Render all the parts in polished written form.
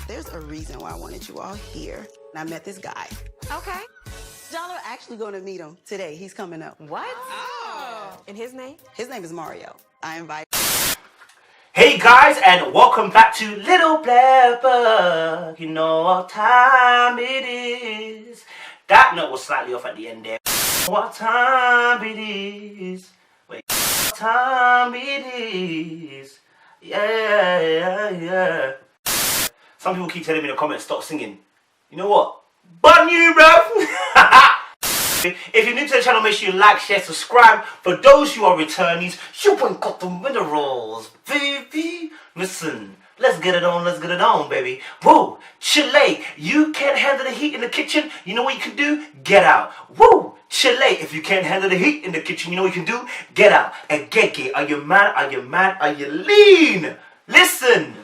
There's a reason why I wanted you all here. And I met this guy. Okay. Y'all are actually going to meet him today. He's coming up. What? Oh. And his name? His name is Mario. I invite. Hey guys, and welcome back to Little Black Bug. You know what time it is. That note was slightly off at the end there. What time it is. Wait, what time it is. Yeah. Some people keep telling me in the comments, stop singing. You know what? Bun you, bro. If you're new to the channel, make sure you like, share, subscribe. For those who are returnees, you ain't got the minerals, baby. Listen, let's get it on, baby. Woo, Chile, you can't handle the heat in the kitchen. You know what you can do? Get out. Woo, Chile, if you can't handle the heat in the kitchen, you know what you can do? Get out. And get, are you mad? Are you mad? Are you lean? Listen,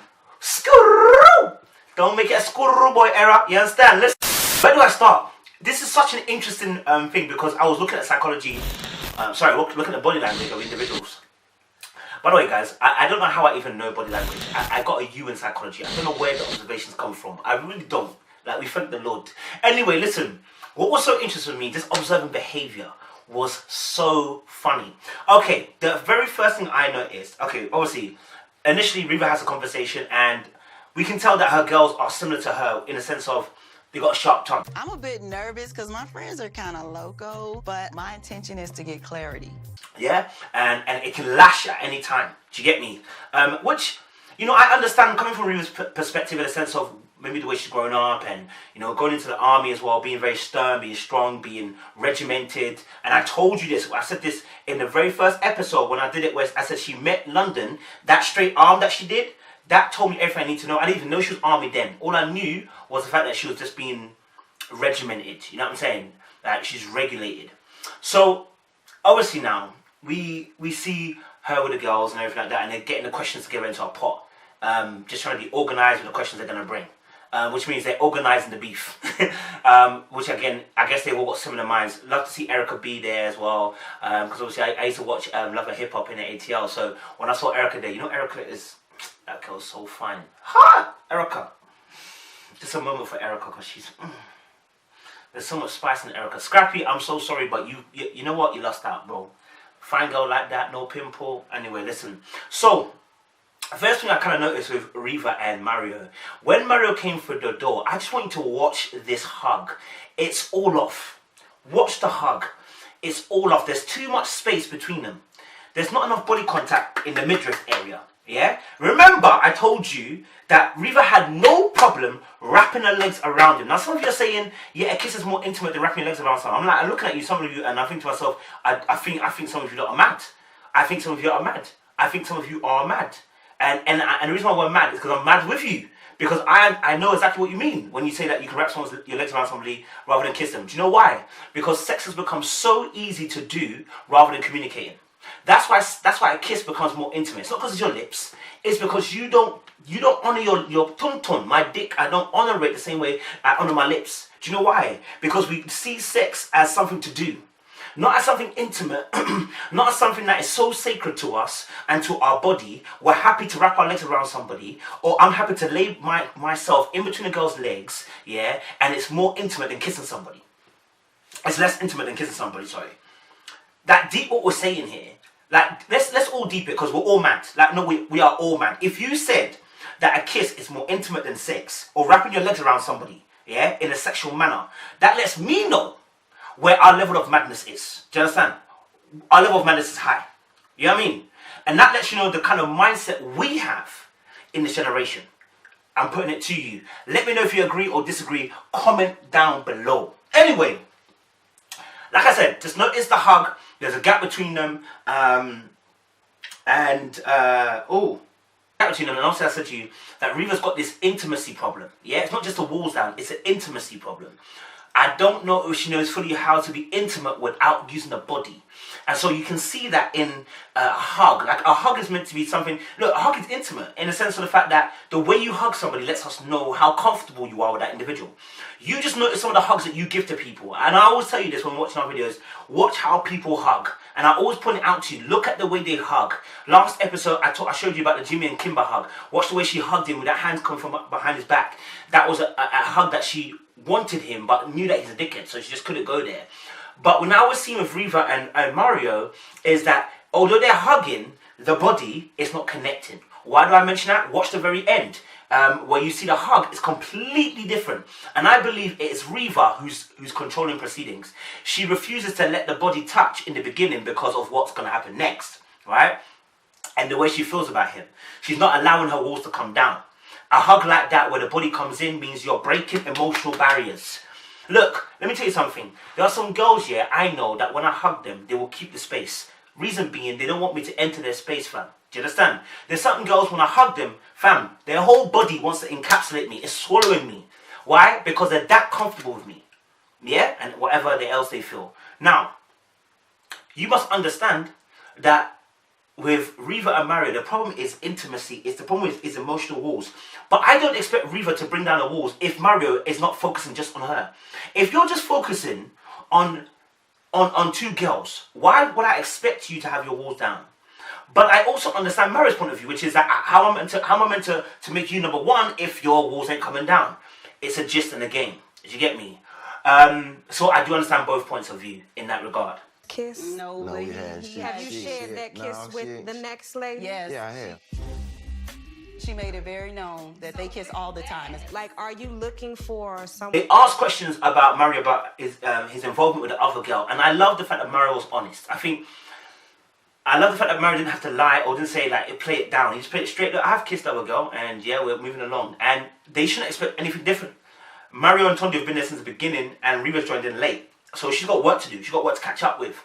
skurroo. Don't make it a skurroo boy era. You understand? Listen, where do I start? This is such an interesting thing because I was looking at psychology, looking at body language of individuals. By the way, guys, I don't know how I even know body language. I got a U in psychology. I don't know where the observations come from. I really don't. Like, we thank the Lord. Anyway, listen. What was so interesting to me, just observing behavior, was so funny. Okay, the very first thing I noticed, obviously, initially Reeva has a conversation and we can tell that her girls are similar to her in the sense of they got a sharp tongue. I'm a bit nervous because my friends are kind of loco, but my intention is to get clarity. Yeah, and it can lash at any time. Do you get me? Which, you know, I understand coming from Reeva's perspective in the sense of maybe the way she's grown up and, you know, going into the army as well, being very stern, being strong, being regimented. And I told you this, I said this in the very first episode when I did it, where I said she met London, that straight arm that she did, that told me everything I need to know. I didn't even know she was army then. All I knew was the fact that she was just being regimented. You know what I'm saying? That she's regulated. So, obviously now, we see her with the girls and everything like that, and they're getting the questions together into a pot. Just trying to be organised with the questions they're going to bring. Which means they're organising the beef. Which again, I guess they've all got similar minds. Love to see Erica be there as well. Because obviously I used to watch Love and Hip Hop in the ATL. So when I saw Erica there, you know Erica is... That girl's so fine. Ha! Erica. Just a moment for Erica because she's... There's so much spice in Erica. Scrappy, I'm so sorry, but you know what? You lost out, bro. Fine girl like that, no pimple. Anyway, listen. So, first thing I kind of noticed with Reeva and Mario. When Mario came through the door, I just want you to watch this hug. It's all off. Watch the hug. It's all off. There's too much space between them. There's not enough body contact in the midriff area. Yeah? Remember, I told you that Reeva had no problem wrapping her legs around him. Now, some of you are saying, yeah, a kiss is more intimate than wrapping your legs around someone. I'm looking at you, some of you, and I think to myself, I think some of you are mad. I think some of you are mad. I think some of you are mad. And the reason why we're mad is because I'm mad with you. Because I know exactly what you mean when you say that you can wrap your legs around somebody rather than kiss them. Do you know why? Because sex has become so easy to do rather than communicating. That's why a kiss becomes more intimate. It's not because it's your lips. It's because you don't honor your tum-tum, my dick. I don't honor it the same way I honor my lips. Do you know why? Because we see sex as something to do. Not as something intimate, not as something that is so sacred to us and to our body. We're happy to wrap our legs around somebody, or I'm happy to lay myself in between a girl's legs, yeah, and it's more intimate than kissing somebody. It's less intimate than kissing somebody, sorry. That deep what we're saying here, like, let's all deep it because we're all mad. Like, no, we are all mad. If you said that a kiss is more intimate than sex, or wrapping your legs around somebody, yeah, in a sexual manner, that lets me know where our level of madness is. Do you understand? Our level of madness is high. You know what I mean? And that lets you know the kind of mindset we have in this generation. I'm putting it to you. Let me know if you agree or disagree. Comment down below. Anyway, like I said, just notice the hug. There's a gap between them. Gap between them. And also I said to you that Reeva's got this intimacy problem. Yeah, it's not just the walls down. It's an intimacy problem. I don't know if she knows fully how to be intimate without using the body. And so you can see that in a hug. Like a hug is meant to be something, look, a hug is intimate in the sense of the fact that the way you hug somebody lets us know how comfortable you are with that individual. You just notice some of the hugs that you give to people. And I always tell you this when watching our videos, watch how people hug. And I always point it out to you, look at the way they hug. Last episode, I showed you about the Jimmy and Kimber hug. Watch the way she hugged him with that hand coming from behind his back. That was a hug that she wanted him, but knew that he's a dickhead, so she just couldn't go there. But when I was seeing with Reeva and Mario, is that although they're hugging, the body is not connecting. Why do I mention that? Watch the very end, where you see the hug is completely different. And I believe it is Reeva who's controlling proceedings. She refuses to let the body touch in the beginning because of what's going to happen next, right? And the way she feels about him. She's not allowing her walls to come down. A hug like that where the body comes in means you're breaking emotional barriers. Look, let me tell you something. There are some girls here, I know, that when I hug them, they will keep the space. Reason being, they don't want me to enter their space, fam. Do you understand? There's certain girls, when I hug them, fam, their whole body wants to encapsulate me. It's swallowing me. Why? Because they're that comfortable with me. Yeah? And whatever else they feel. Now, you must understand that with Reeva and Mario, the problem is intimacy. The problem is emotional walls. But I don't expect Reeva to bring down the walls if Mario is not focusing just on her. If you're just focusing on two girls, why would I expect you to have your walls down? But I also understand Mario's point of view, which is that how am I meant to make you number one if your walls ain't coming down? It's a gist in the game. Did you get me? So I do understand both points of view in that regard. Kiss? No, we lady. hadn't. Have you shared that kiss with the next lady? Yes. Yeah, I have. She made it very known that they kiss all the time. Like, are you looking for some? They asked questions about Mario, about his involvement with the other girl, and I love the fact that Mario was honest. I love the fact that Mario didn't have to lie or didn't say, like, play it down. He just played it straight. Look, I have kissed the other girl, and yeah, we're moving along. And they shouldn't expect anything different. Mario and Tondi have been there since the beginning, and Reeva's joined in late. So she's got work to do. She's got work to catch up with.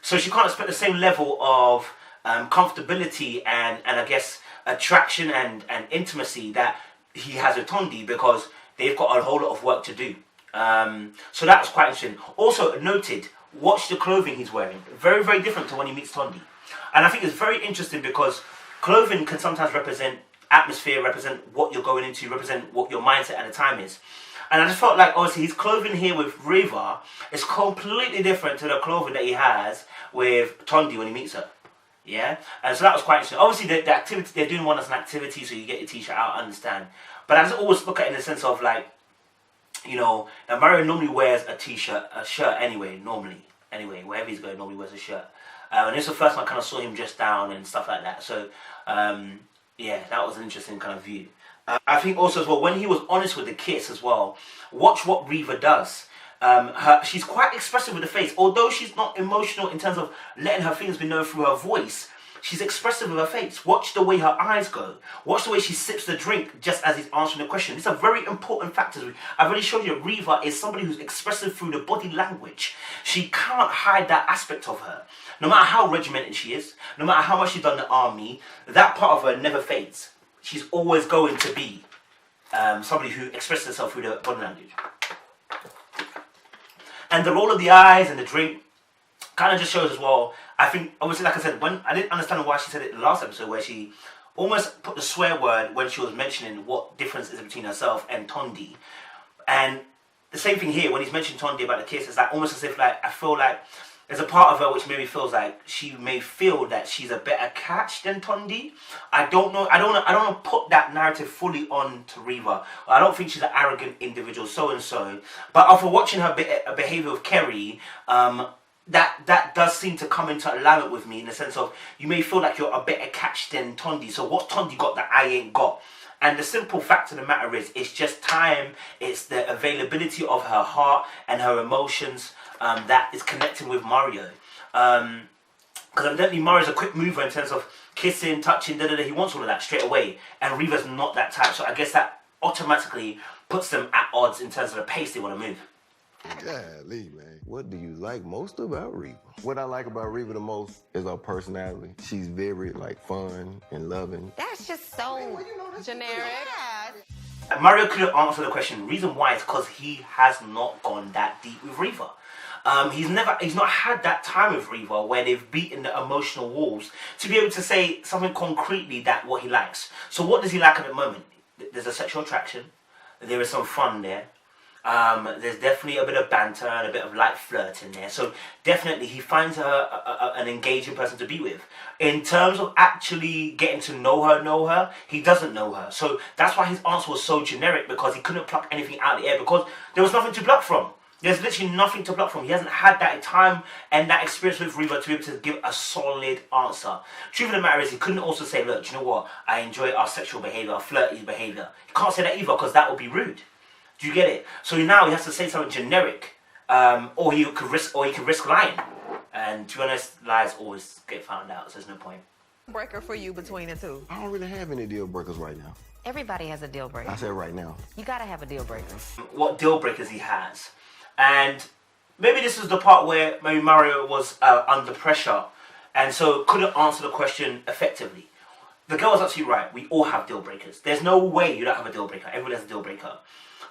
So she can't expect the same level of comfortability and I guess attraction and intimacy that he has with Tondi, because they've got a whole lot of work to do. So that was quite interesting. Also noted, watch the clothing he's wearing. Very, very different to when he meets Tondi. And I think it's very interesting because clothing can sometimes represent atmosphere, represent what you're going into, represent what your mindset at the time is. And I just felt like, obviously, his clothing here with Reeva is completely different to the clothing that he has with Tondi when he meets her. Yeah? And so that was quite interesting. Obviously, the activity, they're doing one as an activity, so you get your t-shirt out, I understand. But I just always look at it in the sense of, like, you know, now Mario normally wears a t-shirt, a shirt anyway, normally. Anyway, wherever he's going, normally wears a shirt. And this is the first time I kind of saw him dressed down and stuff like that. So, yeah, that was an interesting kind of view. I think also as well, when he was honest with the kiss as well, watch what Reeva does. She's quite expressive with the face. Although she's not emotional in terms of letting her feelings be known through her voice, she's expressive with her face. Watch the way her eyes go. Watch the way she sips the drink just as he's answering the question. These are very important factors. I've already showed you that Reeva is somebody who's expressive through the body language. She can't hide that aspect of her. No matter how regimented she is, no matter how much she's done in the army, that part of her never fades. She's always going to be somebody who expresses herself through the body language. And the roll of the eyes and the drink kind of just shows as well. I think, obviously, like I said, when I didn't understand why she said it in the last episode, where she almost put the swear word when she was mentioning what difference is between herself and Tondi. And the same thing here, when he's mentioned Tondi about the kiss, it's like almost as if, like, I feel like there's a part of her which maybe feels like she may feel that she's a better catch than Tondi. I don't know. I don't want to put that narrative fully on to Reeva. I don't think she's an arrogant individual, so and so. But after watching her behavior with Kerry, that does seem to come into alignment with me in the sense of you may feel like you're a better catch than Tondi. So what's Tondi got that I ain't got? And the simple fact of the matter is, it's just time. It's the availability of her heart and her emotions that is connecting with Mario. Because evidently Mario's a quick mover in terms of kissing, touching, he wants all of that straight away. And Reeva's not that type. So I guess that automatically puts them at odds in terms of the pace they want to move. Golly, man. What do you like most about Reeva? What I like about Reeva the most is her personality. She's very, like, fun and loving. That's just so generic. Mario couldn't answer the question. The reason why is because he has not gone that deep with Reeva. He's not had that time with Reeva where they've beaten the emotional walls to be able to say something concretely that what he likes. So what does he like at the moment? There's a sexual attraction. There is some fun there. There's definitely a bit of banter and a bit of light flirt in there. So definitely he finds her an engaging person to be with. In terms of actually getting to know her, he doesn't know her. So that's why his answer was so generic, because he couldn't pluck anything out of the air, because there was nothing to pluck from. There's literally nothing to pluck from. He hasn't had that time and that experience with Reeva to be able to give a solid answer. Truth of the matter is, he couldn't also say, look, do you know what? I enjoy our sexual behaviour, our flirty behaviour. He can't say that either, because that would be rude. Do you get it? So now he has to say something generic, or he could risk lying. And to be honest, lies always get found out, so there's no point. Breaker for you between the two? I don't really have any deal breakers right now. Everybody has a deal breaker. I said right now. You gotta have a deal breaker. What deal breakers he has. And maybe this is the part where maybe Mario was under pressure and so couldn't answer the question effectively. The girl was absolutely right. We all have deal breakers. There's no way you don't have a deal breaker. Everybody has a deal breaker.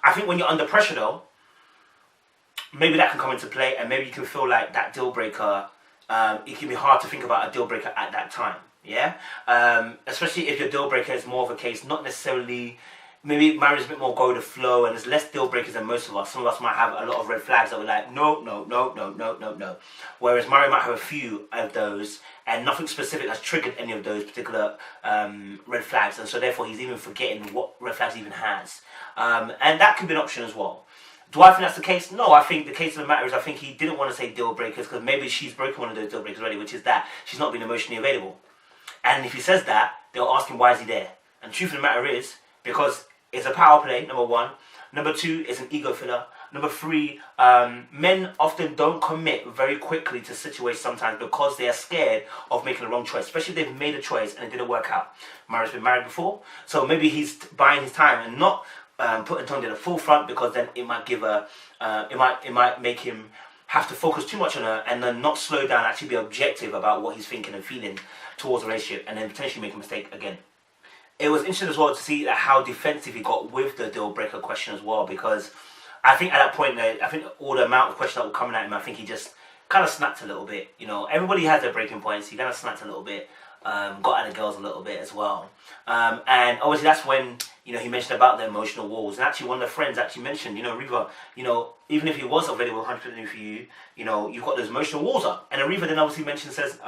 I think when you're under pressure though, maybe that can come into play, and maybe you can feel like that deal breaker, it can be hard to think about a deal breaker at that time. Yeah? Especially if your deal breaker is more of a case, not necessarily, maybe Mario's a bit more go with the flow and there's less deal breakers than most of us. Some of us might have a lot of red flags that we're like, no, no, no, no, no, no, no. Whereas Mario might have a few of those and nothing specific has triggered any of those particular red flags, and so therefore he's even forgetting what red flags he even has. And that could be an option as well. Do I think that's the case? No, I think the case of the matter is I think he didn't want to say deal breakers because maybe she's broken one of those deal breakers already, which is that she's not been emotionally available. And if he says that, they'll ask him why is he there. And the truth of the matter is, because it's a power play, number one. Number two, it's an ego filler. Number three, men often don't commit very quickly to situations sometimes because they are scared of making the wrong choice, especially if they've made a choice and it didn't work out. Mario's been married before, so maybe he's buying his time and not putting Tony at the forefront, because then it might give it might make him have to focus too much on her and then not slow down, actually be objective about what he's thinking and feeling towards the relationship, and then potentially make a mistake again. It was interesting as well to see how defensive he got with the deal breaker question as well, because I think at that point, I think all the amount of questions that were coming at him, I think he just kind of snapped a little bit. You know, everybody has their breaking points. He kind of snapped a little bit, got at the girls a little bit as well. And obviously that's when, you know, he mentioned about the emotional walls. And actually one of the friends actually mentioned, you know, Reeva, you know, even if he was available 100% for you, you know, you've got those emotional walls up. And then Reeva then obviously mentioned, says,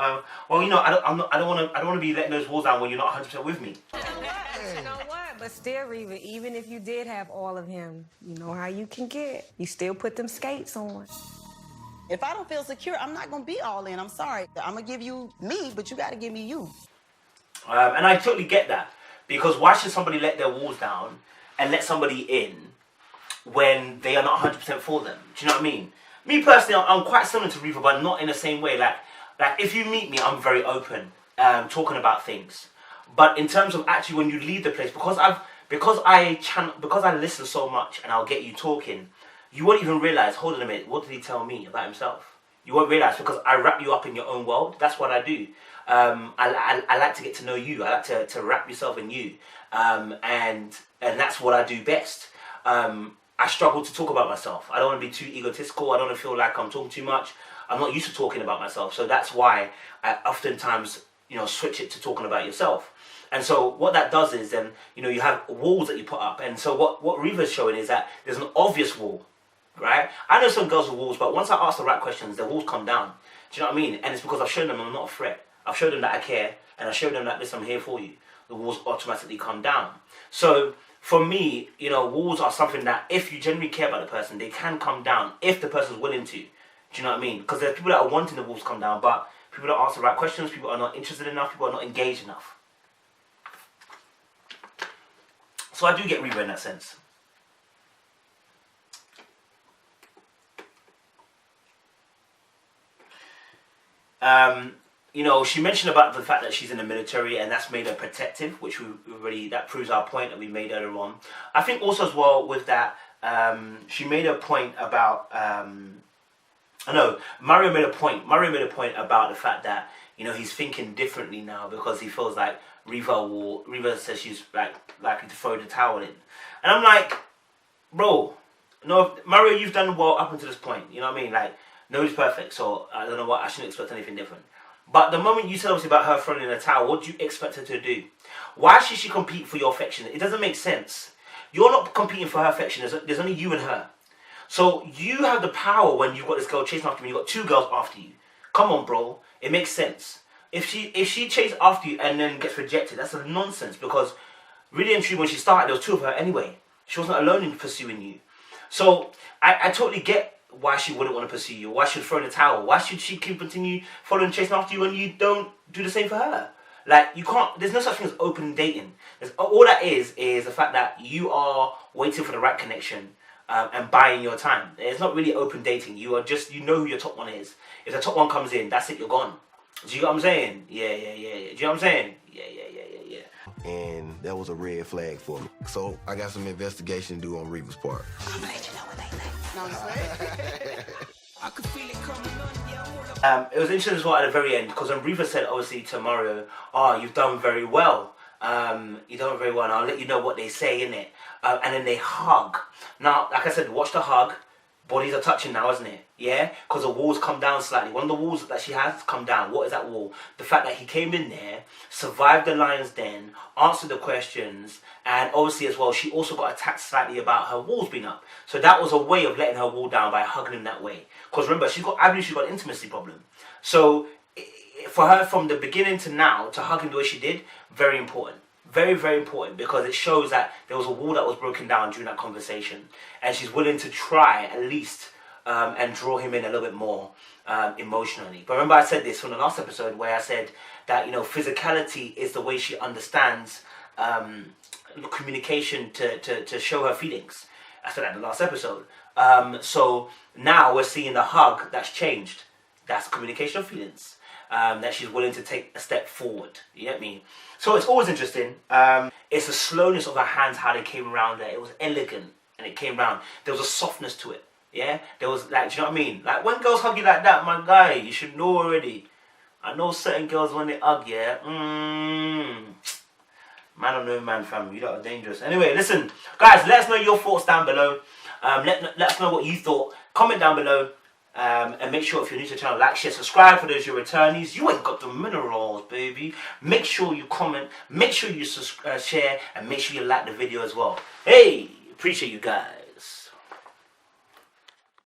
well, you know, I don't want to be letting those walls down when you're not 100% with me. You know what? But still, Reeva, even if you did have all of him, you know how you can get. You still put them skates on. If I don't feel secure, I'm not going to be all in. I'm sorry. I'm going to give you me, but you got to give me you. And I totally get that. Because why should somebody let their walls down and let somebody in when they are not 100% for them? Do you know what I mean? Me personally, I'm quite similar to Reeva, but not in the same way. Like if you meet me, I'm very open, talking about things. But in terms of actually when you leave the place, because I listen so much and I'll get you talking, you won't even realize, hold on a minute, what did he tell me about himself? You won't realize, because I wrap you up in your own world. That's what I do. I like to get to know you. I like to wrap yourself in you. And that's what I do best. I struggle to talk about myself. I don't want to be too egotistical. I don't want to feel like I'm talking too much. I'm not used to talking about myself. So that's why I oftentimes, you know, switch it to talking about yourself. And so what that does is then, you know, you have walls that you put up. And so what Reeva's showing is that there's an obvious wall, right? I know some girls with walls, but once I ask the right questions, the walls come down. Do you know what I mean? And it's because I've shown them I'm not a threat. I've showed them that I care, and I showed them that, listen, I'm here for you. The walls automatically come down. So for me, you know, walls are something that if you genuinely care about the person, they can come down if the person's willing to. Do you know what I mean? Because there's people that are wanting the walls to come down, but people don't ask the right questions, people are not interested enough, people are not engaged enough. So I do get Reeva in that sense. You know, she mentioned about the fact that she's in the military and that's made her protective, which that proves our point that we made earlier on. I think also as well with that, she made a point about, Mario made a point about the fact that, you know, he's thinking differently now because he feels like Reeva says she's like likely to throw the towel in. And I'm like, bro, no, Mario, you've done well up until this point, you know what I mean? Like, Nobody's perfect, so I don't know what, I shouldn't expect anything different. But the moment you said obviously about her throwing in a towel, what do you expect her to do? Why should she compete for your affection? It doesn't make sense. You're not competing for her affection. There's only you and her. So you have the power when you've got this girl chasing after you. You've got two girls after you. Come on, bro. It makes sense. If she chases after you and then gets rejected, that's a nonsense. Because really and truly, when she started, there was two of her anyway. She wasn't alone in pursuing you. So I totally get why she wouldn't want to pursue you. Why should throw in the towel? Why should she continue following, chasing after you when you don't do the same for her? Like, you can't, there's no such thing as open dating. All that is the fact that you are waiting for the right connection and buying your time. It's not really open dating. You are just, you know who your top one is. If the top one comes in, that's it, you're gone. Do you get what I'm saying? Yeah. Do you know what I'm saying? Yeah. And that was a red flag for me. So I got some investigation to do on Reeva's part. I'm gonna let you know what they think. Know what I'm saying? I could feel it coming on, It was interesting as well at the very end, because when Reeva said obviously to Mario, you've done very well. You've done very well, and I'll let you know what they say, innit? And then they hug. Now, like I said, watch the hug. Bodies are touching now, isn't it? Yeah? Because the walls come down slightly. One of the walls that she has come down. What is that wall? The fact that he came in there, survived the lion's den, answered the questions, and obviously as well, she also got attacked slightly about her walls being up. So that was a way of letting her wall down by hugging him that way. Because remember, I believe she's got an intimacy problem. So for her from the beginning to now, to hug him the way she did, very important. Very, very important, because it shows that there was a wall that was broken down during that conversation. And she's willing to try, at least, and draw him in a little bit more emotionally. But remember I said this from the last episode where I said that, physicality is the way she understands communication to show her feelings. I said that in the last episode. So now we're seeing the hug that's changed. That's communication of feelings. That she's willing to take a step forward. You get me? So it's always interesting. It's the slowness of her hands, how they came around there. It was elegant and it came round. There was a softness to it. Yeah? There was, like, do you know what I mean? Like, when girls hug you like that, my guy, you should know already. I know certain girls when they hug, yeah? Man on no man, fam. You lot are dangerous. Anyway, listen. Guys, let us know your thoughts down below. Let us know what you thought. Comment down below. And make sure if you're new to the channel, like, share, subscribe for those who are returnees. You ain't got the minerals, baby. Make sure you comment, make sure you share, and make sure you like the video as well. Hey, appreciate you guys.